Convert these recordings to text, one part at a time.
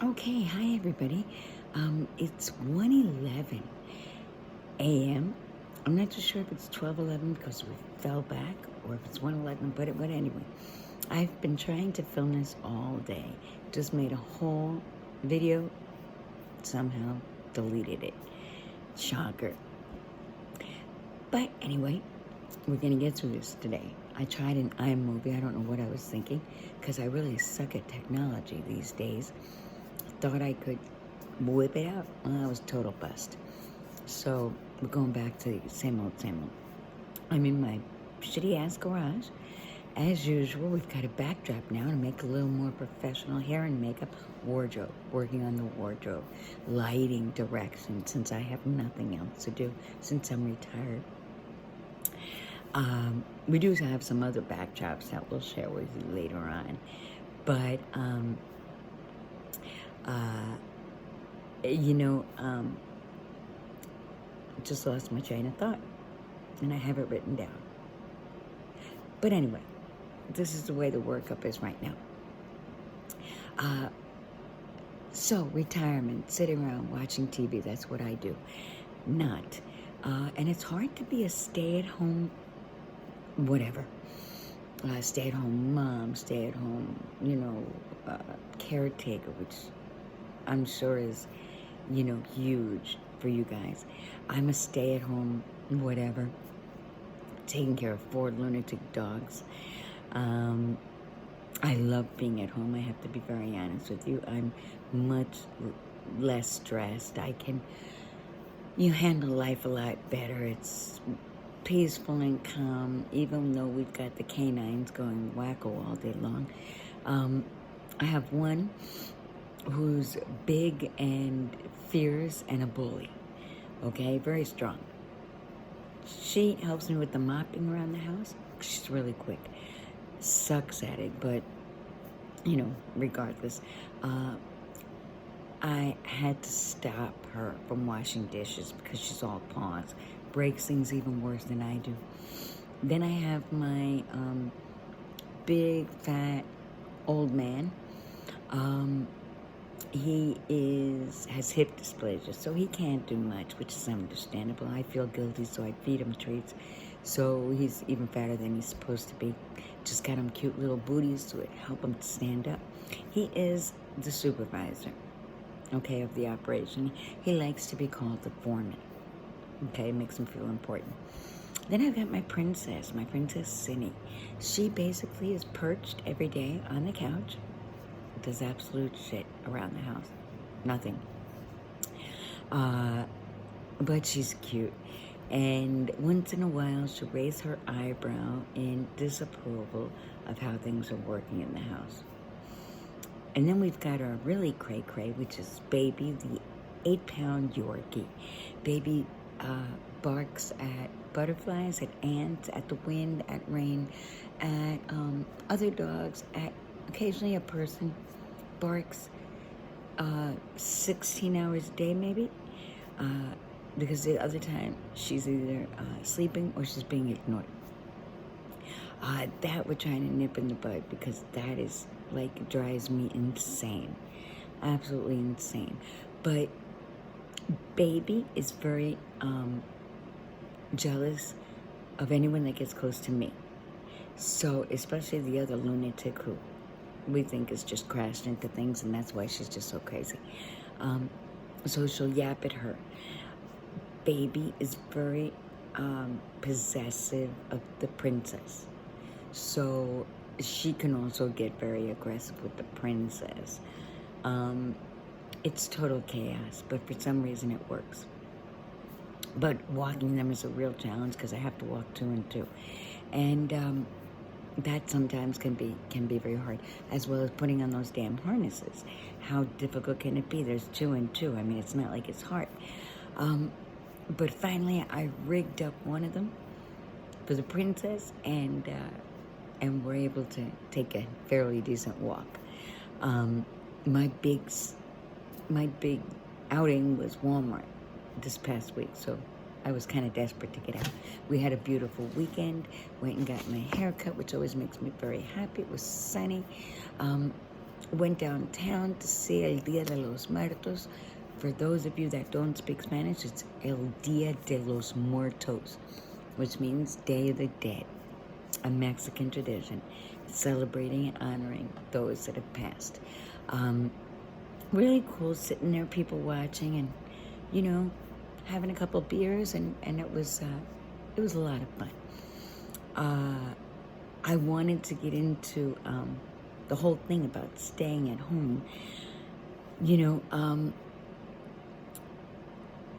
Okay, hi everybody. It's 1:11 a.m. I'm not too sure if it's 12:11 because we fell back or if it's 1:11, but anyway. I've been trying to film this all day. Just made a whole video, somehow deleted it. Shocker. But anyway, we're going to get through this today. I tried an iMovie. I don't know what I was thinking because I really suck at technology these days. Thought I could whip it out. Well, I was total bust. So we're going back to the same old, same old. I'm in my shitty ass garage. As usual, we've got a backdrop now to make a little more professional hair and makeup. Wardrobe, working on the wardrobe. Lighting direction, since I have nothing else to do since I'm retired. We do have some other backdrops that we'll share with you later on. But, just lost my train of thought, and I have it written down. But anyway, this is the way the workup is right now. So retirement, sitting around watching TV, that's what I do. Not. And it's hard to be a stay-at-home whatever. Stay-at-home mom, stay-at-home, caretaker, which I'm sure is, huge for you guys. I'm a stay-at-home whatever, taking care of 4 lunatic dogs. I love being at home. I have to be very honest with you. I'm much less stressed. I can, handle life a lot better. It's peaceful and calm, even though we've got the canines going wacko all day long. I have one who's big and fierce and a bully. Okay, very strong. She helps me with the mopping around the house. She's really quick. Sucks at it, but, regardless. I had to stop her from washing dishes because she's all paws. Breaks things even worse than I do. Then I have my big, fat, old man. He has hip dysplasia, so he can't do much, which is understandable. I feel guilty, so I feed him treats. So he's even fatter than he's supposed to be. Just got him cute little booties to help him to stand up. He is the supervisor, okay, of the operation. He likes to be called the foreman, okay, makes him feel important. Then I've got my princess Cindy. She basically is perched every day on the couch, does absolute shit around the house. Nothing. But she's cute. And once in a while, she'll raise her eyebrow in disapproval of how things are working in the house. And then we've got our really cray-cray, which is Baby, the 8-pound Yorkie. Baby barks at butterflies, at ants, at the wind, at rain, at other dogs, at occasionally a person. Barks 16 hours a day, maybe, because the other time she's either sleeping or she's being ignored. That we're trying to nip in the bud because that is like drives me insane, absolutely insane. But Baby is very jealous of anyone that gets close to me. So especially the other lunatic who we think is just crashed into things, and that's why she's just so crazy. So she'll yap at her. Baby is very possessive of the princess. So she can also get very aggressive with the princess. It's total chaos, but for some reason it works. But walking them is a real challenge because I have to walk 2 and 2. And that sometimes can be very hard, as well as putting on those damn harnesses. How difficult can it be? There's 2 and 2. I mean, it's not like it's hard. But finally, I rigged up one of them for the princess, and we're able to take a fairly decent walk. My big outing was Walmart this past week, so I was kind of desperate to get out. We had a beautiful weekend. Went and got my hair cut, which always makes me very happy. It was sunny. Went downtown to see El Dia de los Muertos. For those of you that don't speak Spanish, it's El Dia de los Muertos, which means Day of the Dead, a Mexican tradition celebrating and honoring those that have passed. Really cool sitting there, people watching, and having a couple beers, and it was a lot of fun. I wanted to get into the whole thing about staying at home.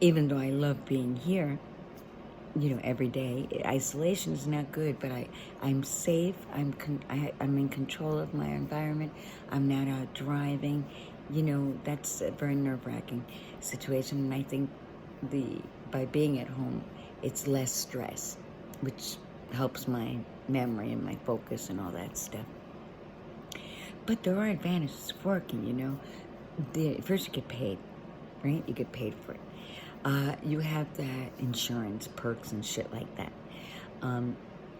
Even though I love being here, every day, isolation is not good, but I'm safe. I'm in control of my environment. I'm not out driving. That's a very nerve-wracking situation, and I think by being at home, it's less stress, which helps my memory and my focus and all that stuff. But there are advantages of working, First, you get paid, right? You get paid for it. You have that insurance perks and shit like that.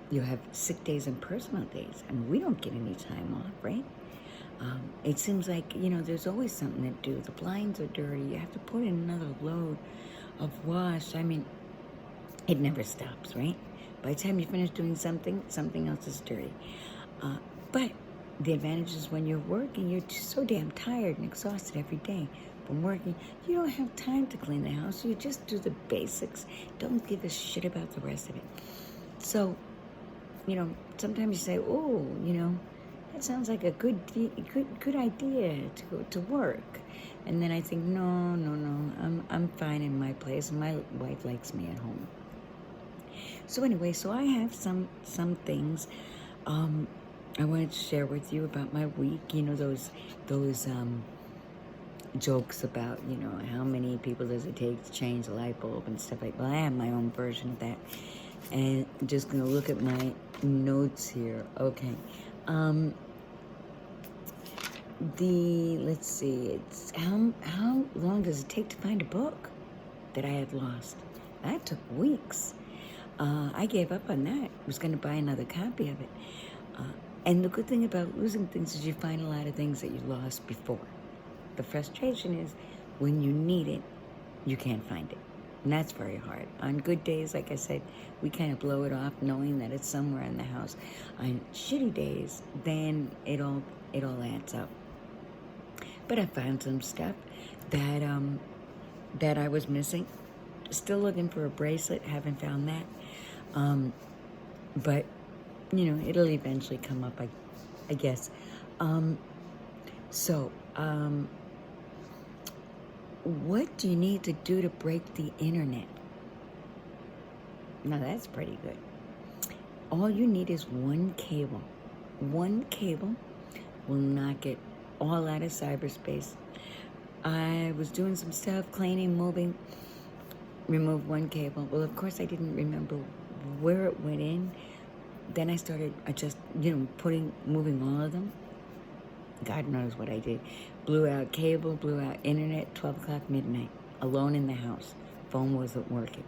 You have sick days and personal days, and we don't get any time off, right? It seems like, there's always something to do. The blinds are dirty. You have to put in another load of wash. I mean, it never stops, right? By the time you finish doing something else is dirty. But the advantage is when you're working, you're just so damn tired and exhausted every day from working. You don't have time to clean the house. You just do the basics. Don't give a shit about the rest of it. So, sometimes you say, oh, that sounds like a good idea to go to work. And then I think, no, I'm fine in my place, and my wife likes me at home. So anyway, I have some things I wanted to share with you about my week. Those jokes about, how many people does it take to change a light bulb and stuff like that. Well, I have my own version of that. And I'm just going to look at my notes here. Okay. Let's see, it's how long does it take to find a book that I had lost? That took weeks. I gave up on that. I was going to buy another copy of it. And the good thing about losing things is you find a lot of things that you lost before. The frustration is when you need it, you can't find it. And that's very hard. On good days, like I said, we kind of blow it off knowing that it's somewhere in the house. On shitty days, then it all adds up. But I found some stuff that I was missing. Still looking for a bracelet. Haven't found that. But it'll eventually come up, I guess. What do you need to do to break the internet? Now that's pretty good. All you need is one cable. One cable will knock it all out of cyberspace. I was doing some stuff, cleaning, moving, removed one cable. Well, of course I didn't remember where it went in. Then I started moving all of them. God knows what I did. Blew out cable, blew out internet, 12 o'clock midnight, alone in the house. Phone wasn't working.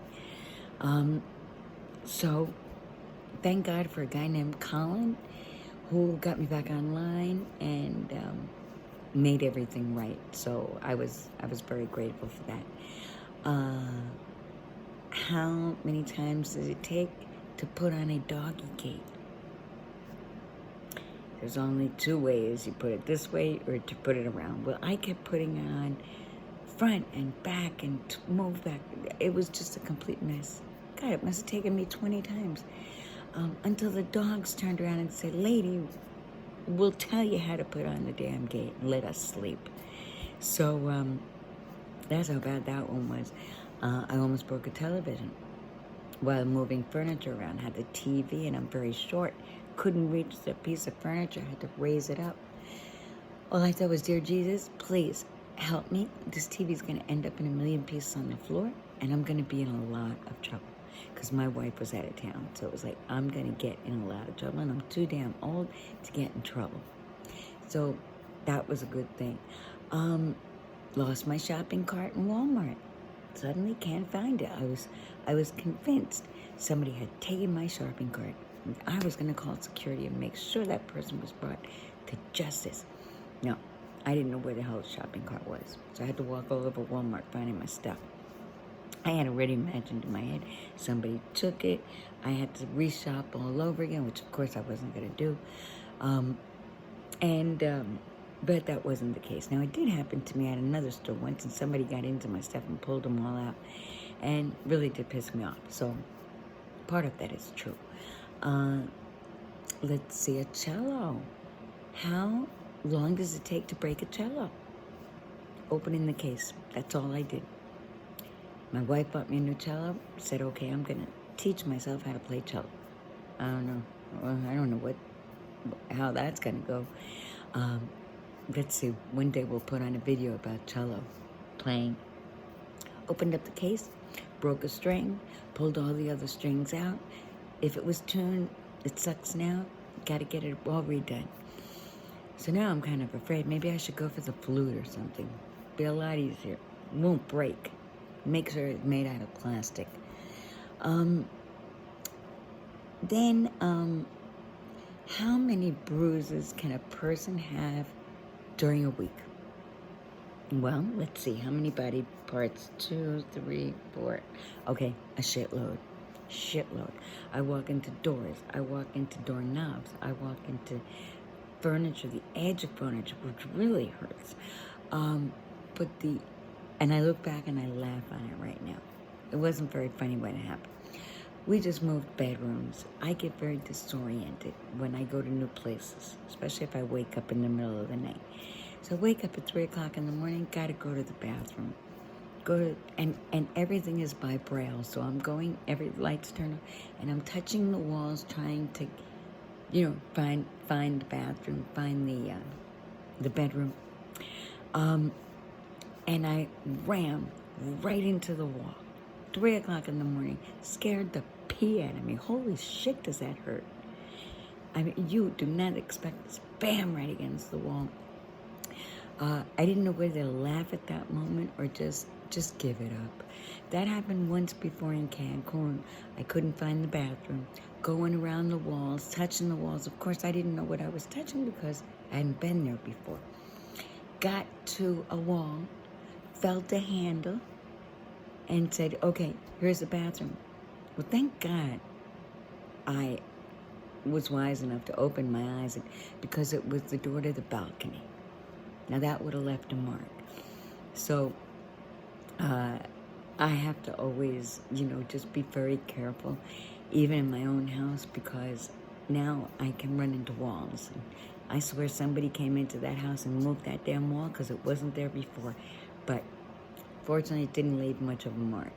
So thank God for a guy named Colin who got me back online and made everything right. So I was very grateful for that. How many times does it take to put on a doggy gate? There's only two ways. You put it this way or to put it around. Well, I kept putting it on front and back and move back. It was just a complete mess. God, it must have taken me 20 times until the dogs turned around and said, "Lady, we'll tell you how to put on the damn gate and let us sleep." So that's how bad that one was. I almost broke a television while moving furniture around. Had the TV, and I'm very short. Couldn't reach the piece of furniture. I had to raise it up. All I thought was, dear Jesus, please help me. This TV's going to end up in a million pieces on the floor, and I'm going to be in a lot of trouble. Because my wife was out of town. So it was like, I'm going to get in a lot of trouble, and I'm too damn old to get in trouble. So that was a good thing. Lost my shopping cart in Walmart. Suddenly can't find it. I was convinced somebody had taken my shopping cart. I was going to call security and make sure that person was brought to justice. No, I didn't know where the hell the shopping cart was. So I had to walk all over Walmart finding my stuff. I had already imagined in my head somebody took it. I had to reshop all over again, which of course I wasn't going to do. But that wasn't the case. Now, it did happen to me at another store once, and somebody got into my stuff and pulled them all out, and really did piss me off. So part of that is true. Let's see, a cello. How long does it take to break a cello? Opening the case. That's all I did. My wife bought me a new cello. Said, okay, I'm going to teach myself how to play cello. I don't know. Well, I don't know how that's going to go. Let's see. One day we'll put on a video about cello playing. Opened up the case, broke a string, pulled all the other strings out. If it was tuned, it sucks now. Got to get it all redone. So now I'm kind of afraid. Maybe I should go for the flute or something. Be a lot easier. Won't break. Make sure it's made out of plastic. Then, how many bruises can a person have during a week? Well, let's see. How many body parts? 2, 3, 4. Okay, a shitload. Shitload. I walk into doors. I walk into doorknobs. I walk into furniture, the edge of furniture, which really hurts. And I look back and I laugh on it right now. It wasn't very funny when it happened. We just moved bedrooms. I get very disoriented when I go to new places, especially if I wake up in the middle of the night. So I wake up at 3 o'clock in the morning, gotta go to the bathroom. And everything is by braille, so I'm going, every light's turned on, and I'm touching the walls trying to, find the bathroom, find the bedroom. And I ran right into the wall. 3 o'clock in the morning, scared the pee out of me. Holy shit, does that hurt? I mean, you do not expect this. Bam, right against the wall. I didn't know whether to laugh at that moment or just give it up. That happened once before in Cancun. I couldn't find the bathroom. Going around the walls, touching the walls. Of course, I didn't know what I was touching because I hadn't been there before. Got to a wall, felt a handle, and said, okay, here's the bathroom. Well, thank God I was wise enough to open my eyes because it was the door to the balcony. Now, that would have left a mark. So I have to always, just be very careful, even in my own house, because now I can run into walls. And I swear somebody came into that house and moved that damn wall because it wasn't there before. But fortunately, it didn't leave much of a mark.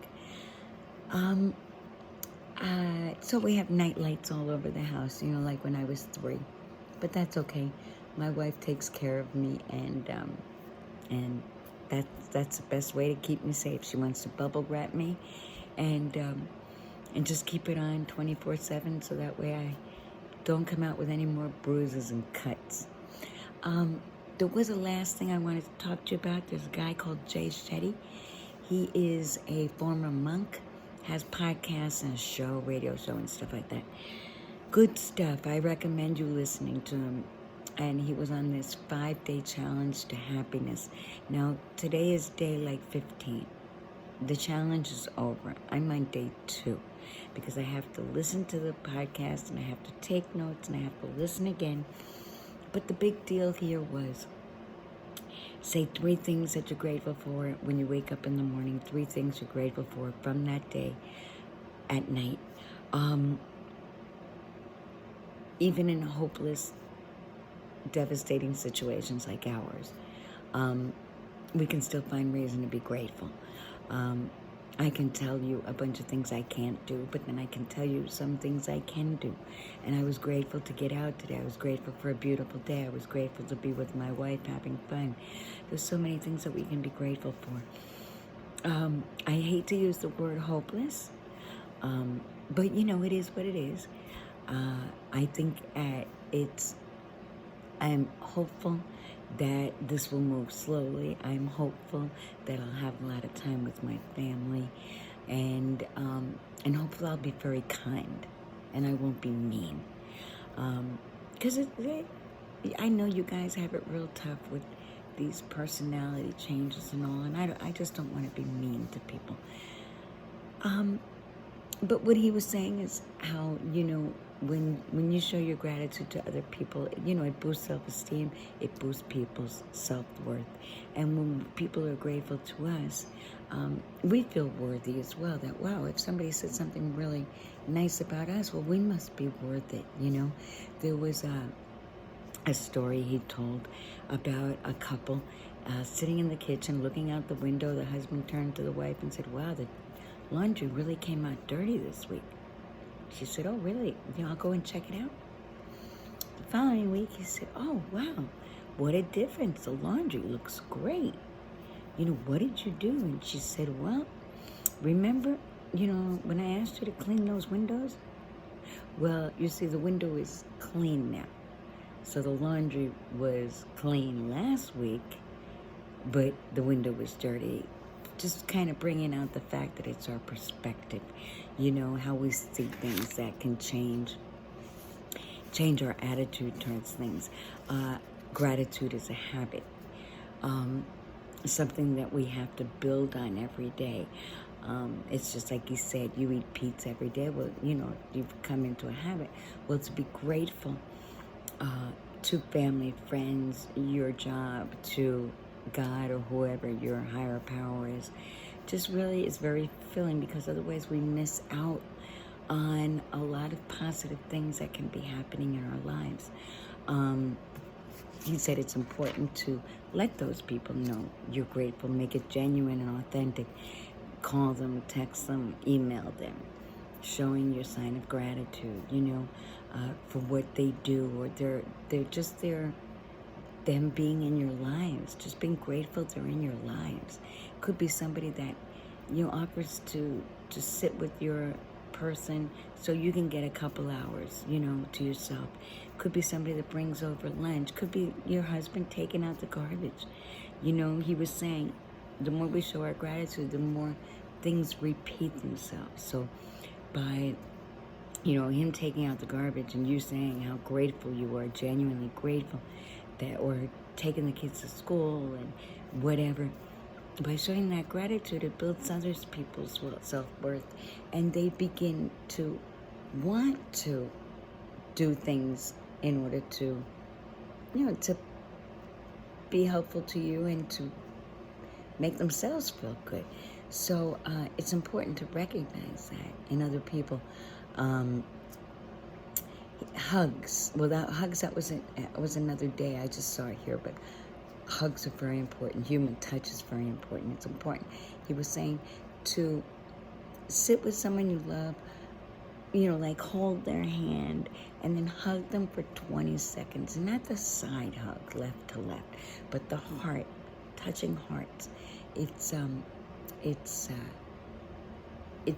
So we have night lights all over the house, like when I was 3. But that's okay. My wife takes care of me, and that's the best way to keep me safe. She wants to bubble wrap me, and just keep it on 24/7, so that way I don't come out with any more bruises and cuts. There was a last thing I wanted to talk to you about. There's a guy called Jay Shetty. He is a former monk, has podcasts and a radio show and stuff like that. Good stuff. I recommend you listening to him. And he was on this 5-day challenge to happiness. Now, today is day 15. The challenge is over. I'm on day 2 because I have to listen to the podcast and I have to take notes and I have to listen again. But the big deal here was say 3 things that you're grateful for when you wake up in the morning, 3 things you're grateful for from that day at night. Even in hopeless, devastating situations like ours, we can still find reason to be grateful. I can tell you a bunch of things I can't do, but then I can tell you some things I can do. And I was grateful to get out today. I was grateful for a beautiful day. I was grateful to be with my wife having fun. There's so many things that we can be grateful for. I hate to use the word hopeless, but it is what it is. I think I'm hopeful that this will move slowly. I'm hopeful that I'll have a lot of time with my family, and hopefully I'll be very kind, and I won't be mean. Because I know you guys have it real tough with these personality changes and all, and I just don't want to be mean to people. But what he was saying is how, when you show your gratitude to other people, it boosts self-esteem, it boosts people's self-worth. And when people are grateful to us, we feel worthy as well. That, wow, if somebody said something really nice about us, well, we must be worth it, There was a story he told about a couple sitting in the kitchen, looking out the window. The husband turned to the wife and said, wow, the laundry really came out dirty this week. She said, oh, really? I'll go and check it out. The following week, he said, oh, wow, what a difference. The laundry looks great. What did you do? And she said, well, remember, when I asked you to clean those windows? Well, you see, the window is clean now. So the laundry was clean last week, but the window was dirty. Just kind of bringing out the fact that it's our perspective, how we see things that can change our attitude towards things. Gratitude is a habit, something that we have to build on every day. It's just like you said, you eat pizza every day. Well, you've come into a habit. Well, to be grateful to family, friends, your job, to God or whoever your higher power is, just really is very fulfilling, because otherwise we miss out on a lot of positive things that can be happening in our lives. He said it's important to let those people know you're grateful, make it genuine and authentic. Call them, text them, email them, showing your sign of gratitude, for what they do, or they're just them being in your lives, just being grateful they're in your lives. Could be somebody that offers to sit with your person so you can get a couple hours, to yourself. Could be somebody that brings over lunch. Could be your husband taking out the garbage. He was saying the more we show our gratitude, the more things repeat themselves. So by him taking out the garbage and you saying how grateful you are, genuinely grateful, that, or taking the kids to school and whatever, by showing that gratitude, it builds other people's self-worth, and they begin to want to do things in order to, to be helpful to you and to make themselves feel good. So it's important to recognize that in other people. Hugs. Well, that was another day. I just saw it here, but hugs are very important. Human touch is very important. It's important. He was saying to sit with someone you love, like hold their hand and then hug them for 20 seconds. Not the side hug, left to left, but the heart, touching hearts. It's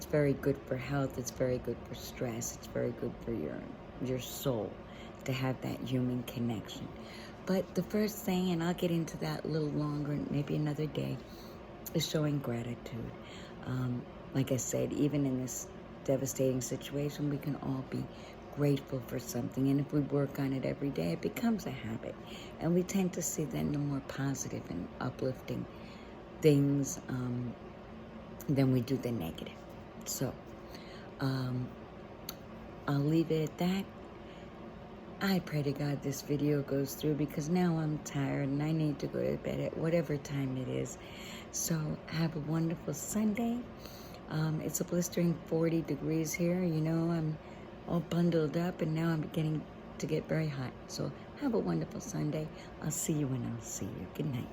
very good for health. It's very good for stress. It's very good for your soul to have that human connection. But the first thing, and I'll get into that a little longer, maybe another day, is showing gratitude. Like I said, even in this devastating situation, we can all be grateful for something. And if we work on it every day, it becomes a habit. And we tend to see then the more positive and uplifting things than we do the negative. So, I'll leave it at that. I pray to God this video goes through, because now I'm tired and I need to go to bed at whatever time it is. So have a wonderful Sunday. It's a blistering 40 degrees here. I'm all bundled up and now I'm beginning to get very hot. So have a wonderful Sunday. I'll see you when I'll see you. Good night.